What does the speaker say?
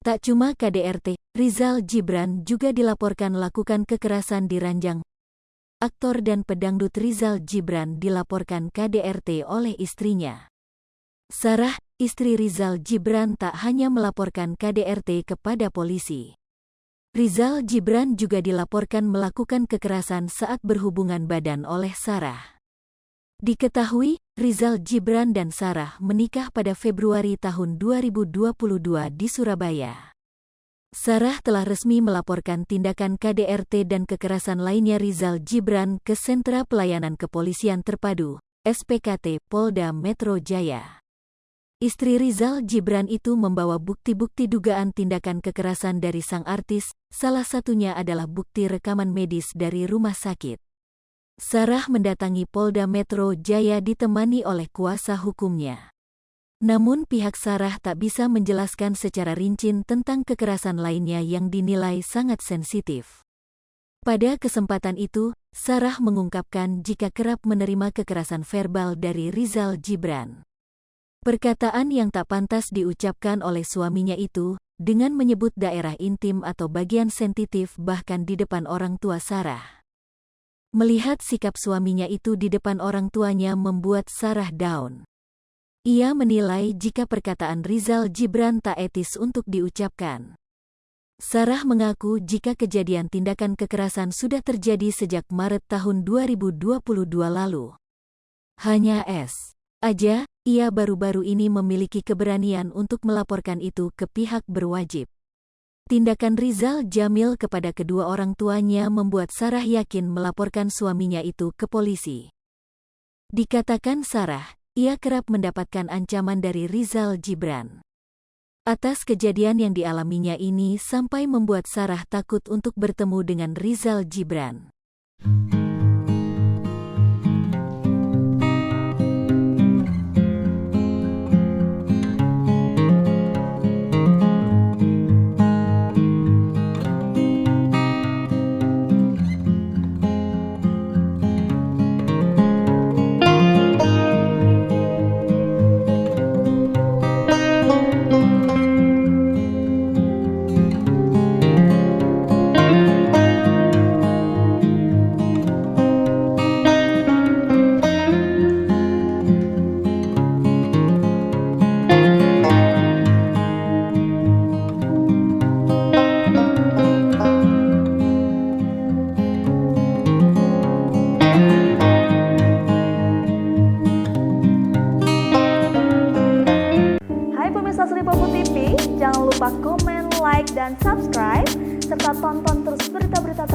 Tak cuma KDRT, Rizal Jibran juga dilaporkan lakukan kekerasan di ranjang. Aktor dan pedangdut Rizal Jibran dilaporkan KDRT oleh istrinya. Sarah, istri Rizal Jibran, tak hanya melaporkan KDRT kepada polisi. Rizal Jibran juga dilaporkan melakukan kekerasan saat berhubungan badan oleh Sarah. Diketahui, Rizal Jibran dan Sarah menikah pada Februari tahun 2022 di Surabaya. Sarah telah resmi melaporkan tindakan KDRT dan kekerasan lainnya Rizal Jibran ke Sentra Pelayanan Kepolisian Terpadu, SPKT, Polda Metro Jaya. Istri Rizal Jibran itu membawa bukti-bukti dugaan tindakan kekerasan dari sang artis, salah satunya adalah bukti rekaman medis dari rumah sakit. Sarah mendatangi Polda Metro Jaya ditemani oleh kuasa hukumnya. Namun pihak Sarah tak bisa menjelaskan secara rinci tentang kekerasan lainnya yang dinilai sangat sensitif. Pada kesempatan itu, Sarah mengungkapkan jika kerap menerima kekerasan verbal dari Rizal Jibran. Perkataan yang tak pantas diucapkan oleh suaminya itu, dengan menyebut daerah intim atau bagian sensitif bahkan di depan orang tua Sarah. Melihat sikap suaminya itu di depan orang tuanya membuat Sarah down. Ia menilai jika perkataan Rizal Jibran tak etis untuk diucapkan. Sarah mengaku jika kejadian tindakan kekerasan sudah terjadi sejak Maret tahun 2022 lalu. Hanya aja, ia baru-baru ini memiliki keberanian untuk melaporkan itu ke pihak berwajib. Tindakan Rizal Jamil kepada kedua orang tuanya membuat Sarah yakin melaporkan suaminya itu ke polisi. Dikatakan Sarah, ia kerap mendapatkan ancaman dari Rizal Jibran. Atas kejadian yang dialaminya ini sampai membuat Sarah takut untuk bertemu dengan Rizal Jibran. Sri Popo TV, jangan lupa komen, like, dan subscribe, serta tonton terus berita-berita